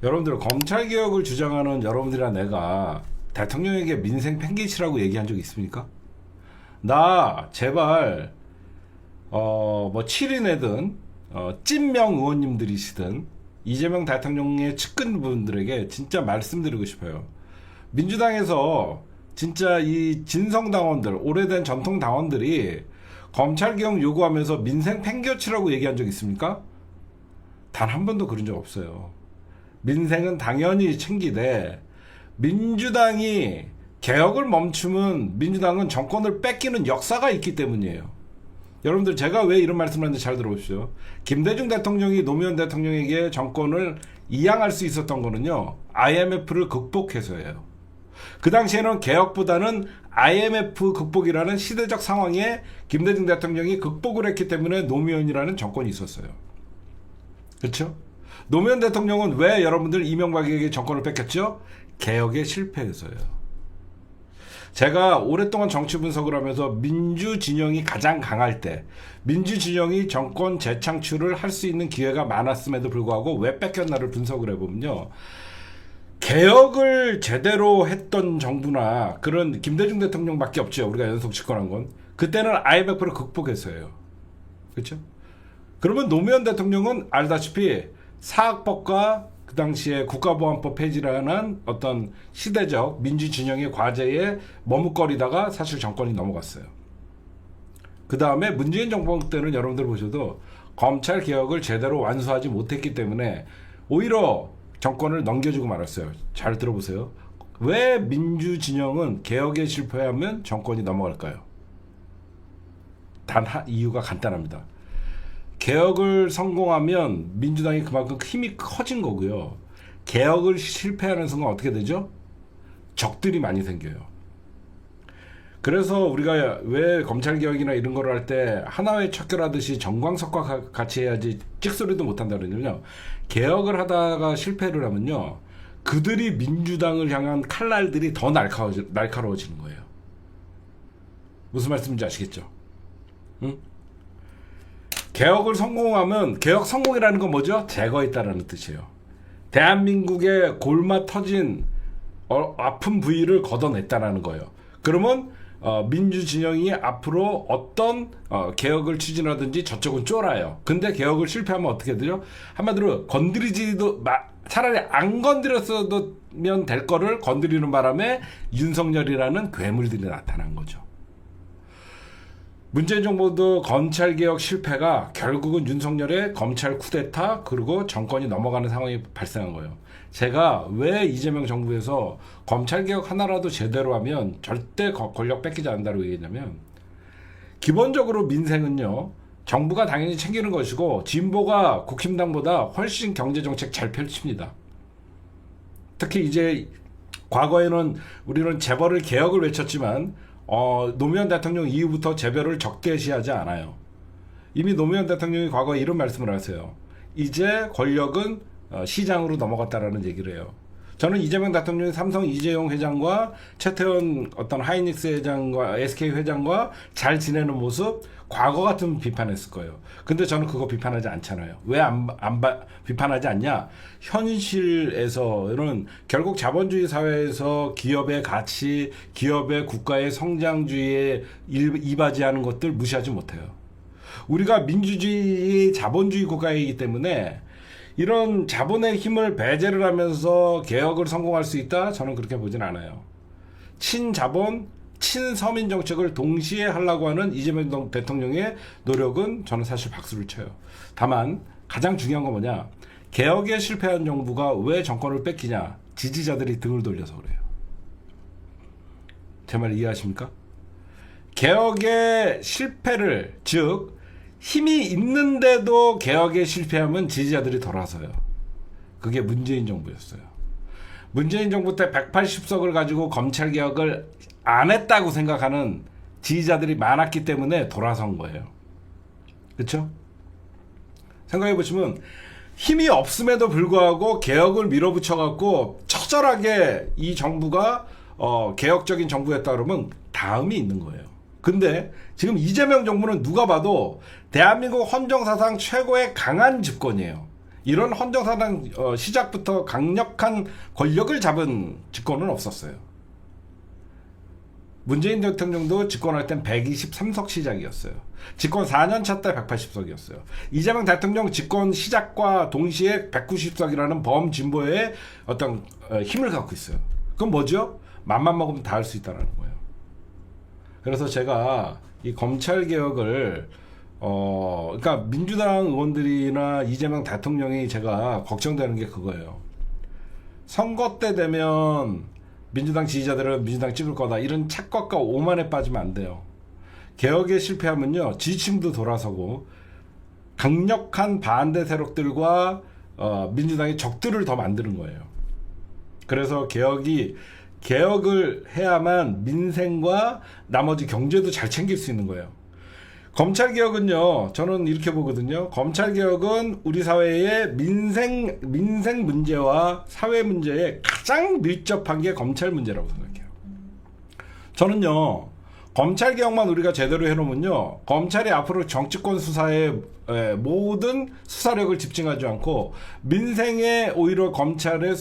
여러분들 검찰개혁을 주장하는 여러분들이나 내가 대통령에게 민생 팽개치라고 얘기한 적 있습니까? 나 제발 뭐 7인이든 찐명 의원님들이시든 이재명 대통령의 측근분들에게 진짜 말씀드리고 싶어요. 민주당에서 진짜 이 진성당원들, 오래된 전통당원들이 검찰개혁 요구하면서 민생 팽개치라고 얘기한 적 있습니까? 단 한 번도 그런 적 없어요. 민생은 당연히 챙기되 민주당이 개혁을 멈추면 민주당은 정권을 뺏기는 역사가 있기 때문이에요. 여러분들 제가 왜 이런 말씀을 하는지 잘 들어보십시오. 김대중 대통령이 노무현 대통령에게 정권을 이양할 수 있었던 거는요, IMF를 극복해서예요. 그 당시에는 개혁보다는 IMF 극복이라는 시대적 상황에 김대중 대통령이 극복을 했기 때문에 노무현이라는 정권이 있었어요. 그렇죠? 노무현 대통령은 왜 여러분들 이명박에게 정권을 뺏겼죠? 개혁에 실패해서요. 제가 오랫동안 정치 분석을 하면서 민주진영이 가장 강할 때, 민주진영이 정권 재창출을 할 수 있는 기회가 많았음에도 불구하고 왜 뺏겼나를 분석을 해보면요, 개혁을 제대로 했던 정부나 그런 김대중 대통령밖에 없죠. 우리가 연속 집권한 건. 그때는 IMF를 극복했어요. 그렇죠? 그러면 노무현 대통령은 알다시피 사학법과 그 당시에 국가보안법 폐지라는 어떤 시대적 민주진영의 과제에 머뭇거리다가 사실 정권이 넘어갔어요. 그 다음에 문재인 정부 때는 여러분들 보셔도 검찰 개혁을 제대로 완수하지 못했기 때문에 오히려 정권을 넘겨주고 말았어요. 잘 들어보세요. 왜 민주진영은 개혁에 실패하면 정권이 넘어갈까요? 이유가 간단합니다. 개혁을 성공하면 민주당이 그만큼 힘이 커진 거고요. 개혁을 실패하는 순간 어떻게 되죠? 적들이 많이 생겨요. 그래서 우리가 왜 검찰개혁이나 이런 거를 할 때 하나회 척결하듯이 정광석과 같이 해야지 찍소리도 못한다 그러냐면요, 개혁을 하다가 실패를 하면요, 그들이 민주당을 향한 칼날들이 더 날카로워지는 거예요. 무슨 말씀인지 아시겠죠? 응? 개혁을 성공하면, 개혁 성공이라는 건 뭐죠? 제거했다라는 뜻이에요. 대한민국의 골마 터진 아픈 부위를 걷어냈다라는 거예요. 그러면 민주진영이 앞으로 어떤 개혁을 추진하든지 저쪽은 쫄아요. 근데 개혁을 실패하면 어떻게 되죠? 한마디로 차라리 안 건드렸으면 될 거를 건드리는 바람에 윤석열이라는 괴물들이 나타난 거죠. 문재인 정부도 검찰개혁 실패가 결국은 윤석열의 검찰 쿠데타 그리고 정권이 넘어가는 상황이 발생한 거예요. 제가 왜 이재명 정부에서 검찰개혁 하나라도 제대로 하면 절대 권력 뺏기지 않는다고 얘기했냐면, 기본적으로 민생은요, 정부가 당연히 챙기는 것이고 진보가 국힘당보다 훨씬 경제정책 잘 펼칩니다. 특히 이제 과거에는 우리는 재벌을 개혁을 외쳤지만 노무현 대통령 이후부터 재벌을 적대시하지 않아요. 이미 노무현 대통령이 과거에 이런 말씀을 하세요. 이제 권력은 시장으로 넘어갔다라는 얘기를 해요. 저는 이재명 대통령이 삼성 이재용 회장과 최태원 어떤 하이닉스 회장과 SK 회장과 잘 지내는 모습 과거 같은 비판했을 거예요. 근데 저는 그거 비판하지 않잖아요. 왜 비판하지 않냐? 현실에서는 결국 자본주의 사회에서 기업의 가치, 기업의 국가의 성장주의에 이바지하는 것들 무시하지 못해요. 우리가 민주주의, 자본주의 국가이기 때문에 이런 자본의 힘을 배제를 하면서 개혁을 성공할 수 있다? 저는 그렇게 보진 않아요. 친자본, 친서민 정책을 동시에 하려고 하는 이재명 대통령의 노력은 저는 사실 박수를 쳐요. 다만 가장 중요한 건 뭐냐? 개혁에 실패한 정부가 왜 정권을 뺏기냐? 지지자들이 등을 돌려서 그래요. 제 말 이해하십니까? 개혁의 실패를, 즉 힘이 있는데도 개혁에 실패하면 지지자들이 돌아서요. 그게 문재인 정부였어요. 문재인 정부 때 180석을 가지고 검찰개혁을 안 했다고 생각하는 지지자들이 많았기 때문에 돌아선 거예요. 그렇죠? 생각해 보시면 힘이 없음에도 불구하고 개혁을 밀어붙여갖고 처절하게 이 정부가 개혁적인 정부였다 그러면 다음이 있는 거예요. 근데 지금 이재명 정부는 누가 봐도 대한민국 헌정사상 최고의 강한 집권이에요. 이런 헌정사상 시작부터 강력한 권력을 잡은 집권은 없었어요. 문재인 대통령도 집권할 땐 123석 시작이었어요. 집권 4년차 때 180석이었어요. 이재명 대통령 집권 시작과 동시에 190석이라는 범진보의 어떤 힘을 갖고 있어요. 그건 뭐죠? 맘만 먹으면 다 할 수 있다는 거예요. 그래서 제가 이 검찰개혁을 그러니까 민주당 의원들이나 이재명 대통령이 제가 걱정되는 게 그거예요. 선거 때 되면 민주당 지지자들은 민주당 찍을 거다, 이런 착각과 오만에 빠지면 안 돼요. 개혁에 실패하면요, 지지층도 돌아서고 강력한 반대 세력들과 민주당의 적들을 더 만드는 거예요. 그래서 개혁을 해야만 민생과 나머지 경제도 잘 챙길 수 있는 거예요. 검찰개혁은요, 저는 이렇게 보거든요. 검찰개혁은 우리 사회의 민생 문제와 사회 문제에 가장 밀접한 게 검찰 문제라고 생각해요. 저는요, 검찰개혁만 우리가 제대로 해놓으면요, 검찰이 앞으로 정치권 수사에 모든 수사력을 집중하지 않고 민생에 오히려 검찰의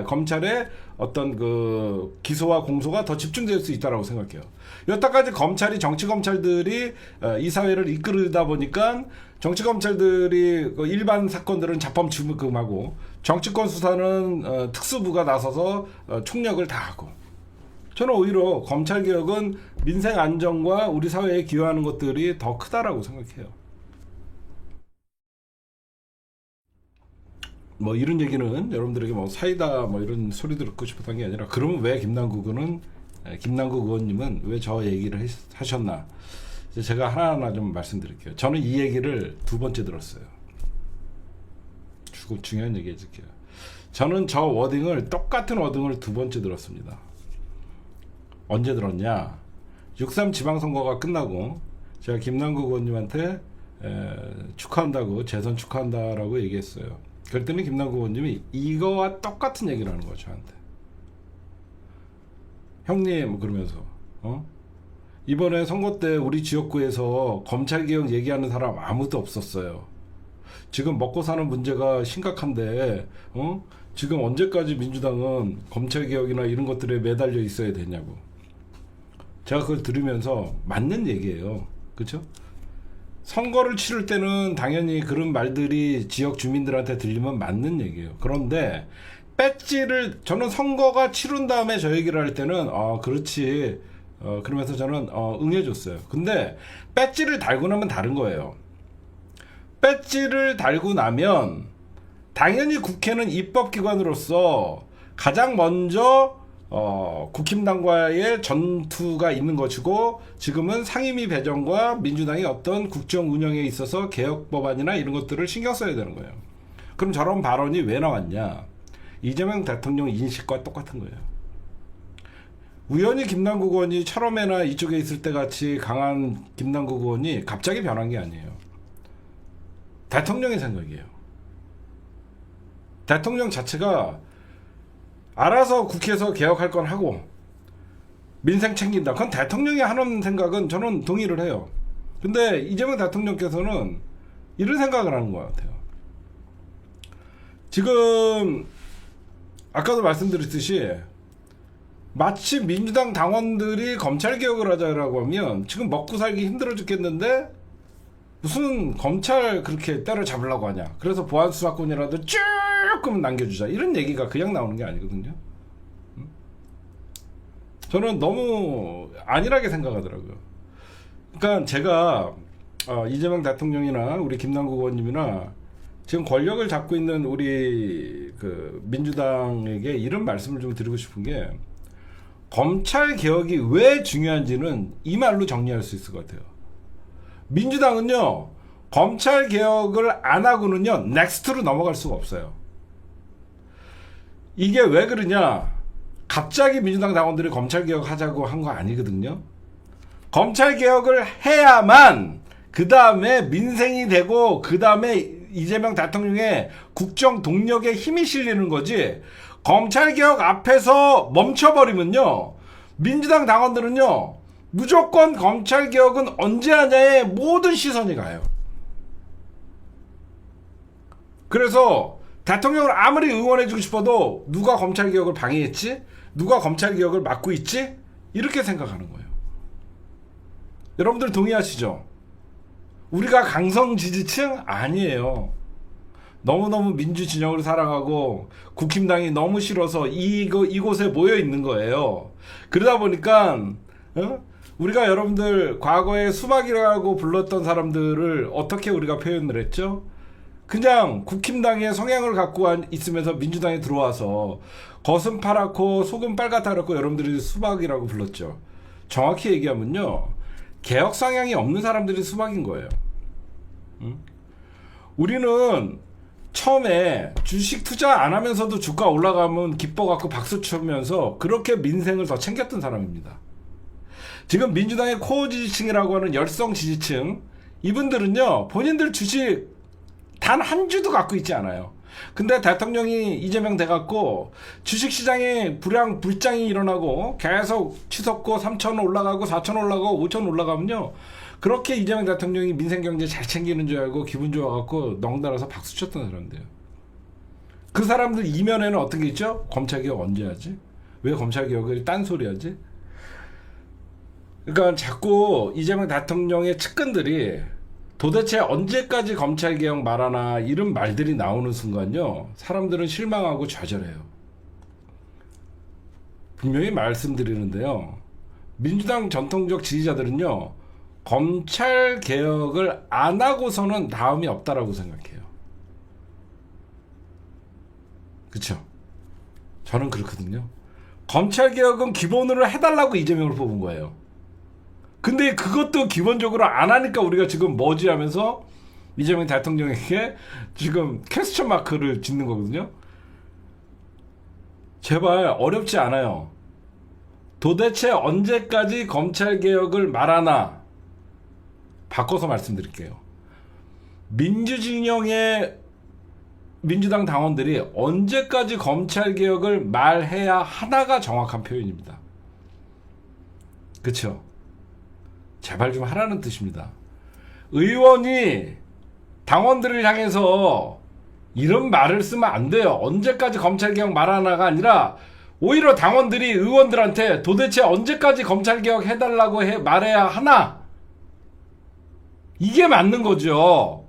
검찰의 어떤 그 기소와 공소가 더 집중될 수 있다고 생각해요. 여태까지 정치 검찰들이 이 사회를 이끌다 보니까 정치 검찰들이 일반 사건들은 자범 지금하고 정치권 수사는 특수부가 나서서 총력을 다하고, 저는 오히려 검찰개혁은 민생 안정과 우리 사회에 기여하는 것들이 더 크다라고 생각해요. 뭐 이런 얘기는 여러분들에게 뭐 사이다 뭐 이런 소리 듣고 싶었던 게 아니라, 그러면 왜 김남국 의원님은 왜 저 얘기를 하셨나, 제가 하나하나 좀 말씀드릴게요. 저는 이 얘기를 2번째 들었어요. 중요한 얘기 해줄게요. 저는 똑같은 워딩을 2번째 들었습니다. 언제 들었냐? 6.3 지방선거가 끝나고 제가 김남국 의원님한테 축하한다고, 재선 축하한다라고 얘기했어요. 그랬더니 김남국 의원님이 이거와 똑같은 얘기를 하는 거예요, 저한테. 형님, 그러면서 이번에 선거 때 우리 지역구에서 검찰개혁 얘기하는 사람 아무도 없었어요. 지금 먹고 사는 문제가 심각한데 지금 언제까지 민주당은 검찰개혁이나 이런 것들에 매달려 있어야 되냐고. 제가 그걸 들으면서 맞는 얘기예요. 그렇죠? 선거를 치를 때는 당연히 그런 말들이 지역 주민들한테 들리면 맞는 얘기예요. 그런데 저는 선거가 치른 다음에 저 얘기를 할 때는 그렇지, 그러면서 저는 응해줬어요. 근데 배지를 달고 나면 다른 거예요. 배지를 달고 나면 당연히 국회는 입법기관으로서 가장 먼저 국힘당과의 전투가 있는 것이고, 지금은 상임위 배정과 민주당이 어떤 국정 운영에 있어서 개혁 법안이나 이런 것들을 신경 써야 되는 거예요. 그럼 저런 발언이 왜 나왔냐? 이재명 대통령 인식과 똑같은 거예요. 우연히 김남국 의원이 철험회나 이쪽에 있을 때 같이 강한 김남국 의원이 갑자기 변한 게 아니에요. 대통령의 생각이에요. 대통령 자체가 알아서 국회에서 개혁할 건 하고 민생 챙긴다, 그건 대통령이 하는 생각은 저는 동의를 해요. 근데 이재명 대통령께서는 이런 생각을 하는 것 같아요. 지금 아까도 말씀드렸듯이 마치 민주당 당원들이 검찰개혁을 하자라고 하면 지금 먹고 살기 힘들어 죽겠는데 무슨 검찰 그렇게 때려잡으려고 하냐, 그래서 보안수사권이라도 조금 남겨주자, 이런 얘기가 그냥 나오는 게 아니거든요. 저는 너무 안일하게 생각하더라고요. 그러니까 제가 이재명 대통령이나 우리 김남국 의원님이나 지금 권력을 잡고 있는 우리 그 민주당에게 이런 말씀을 좀 드리고 싶은 게, 검찰 개혁이 왜 중요한지는 이 말로 정리할 수 있을 것 같아요. 민주당은요, 검찰 개혁을 안 하고는요 넥스트로 넘어갈 수가 없어요. 이게 왜 그러냐? 갑자기 민주당 당원들이 검찰 개혁 하자고 한 거 아니거든요. 검찰 개혁을 해야만 그 다음에 민생이 되고 그 다음에 이재명 대통령의 국정 동력에 힘이 실리는 거지, 검찰개혁 앞에서 멈춰버리면요 민주당 당원들은요 무조건 검찰개혁은 언제 하냐에 모든 시선이 가요. 그래서 대통령을 아무리 응원해주고 싶어도 누가 검찰개혁을 방해했지? 누가 검찰개혁을 막고 있지? 이렇게 생각하는 거예요. 여러분들 동의하시죠? 우리가 강성 지지층 아니에요. 너무너무 민주 진영을 사랑하고 국힘당이 너무 싫어서 이곳에 모여 있는 거예요. 그러다 보니까 우리가 여러분들 과거에 수박이라고 불렀던 사람들을 어떻게 우리가 표현을 했죠? 그냥 국힘당의 성향을 갖고 있으면서 민주당에 들어와서 겉은 파랗고 속은 빨갛다고 여러분들이 수박이라고 불렀죠. 정확히 얘기하면요, 개혁 성향이 없는 사람들이 수박인 거예요. 우리는 처음에 주식 투자 안 하면서도 주가 올라가면 기뻐갖고 박수 치면서 그렇게 민생을 더 챙겼던 사람입니다. 지금 민주당의 코어 지지층이라고 하는 열성 지지층, 이분들은요 본인들 주식 단 한 주도 갖고 있지 않아요. 근데 대통령이 이재명 돼갖고 주식시장에 불장이 일어나고 계속 치솟고 3,000원 올라가고 4,000원 올라가고 5,000원 올라가면요, 그렇게 이재명 대통령이 민생경제 잘 챙기는 줄 알고 기분 좋아갖고 덩달아서 박수 쳤던 사람들이에요. 그 사람들 이면에는 어떻게 있죠? 검찰개혁 언제 하지? 왜 검찰개혁을 딴소리 하지? 그러니까 자꾸 이재명 대통령의 측근들이 도대체 언제까지 검찰개혁 말하나 이런 말들이 나오는 순간요, 사람들은 실망하고 좌절해요. 분명히 말씀드리는데요, 민주당 전통적 지지자들은요 검찰개혁을 안 하고서는 다음이 없다라고 생각해요. 그쵸? 저는 그렇거든요. 검찰개혁은 기본으로 해달라고 이재명을 뽑은 거예요. 근데 그것도 기본적으로 안 하니까 우리가 지금 뭐지 하면서 이재명 대통령에게 지금 퀘스천 마크를 짓는 거거든요. 제발 어렵지 않아요. 도대체 언제까지 검찰개혁을 말하나 바꿔서 말씀드릴게요. 민주진영의 민주당 당원들이 언제까지 검찰개혁을 말해야 하나가 정확한 표현입니다. 그쵸? 제발 좀 하라는 뜻입니다. 의원이 당원들을 향해서 이런 말을 쓰면 안 돼요. 언제까지 검찰개혁 말하나가 아니라 오히려 당원들이 의원들한테 도대체 언제까지 검찰개혁 해달라고 말해야 하나? 이게 맞는 거죠.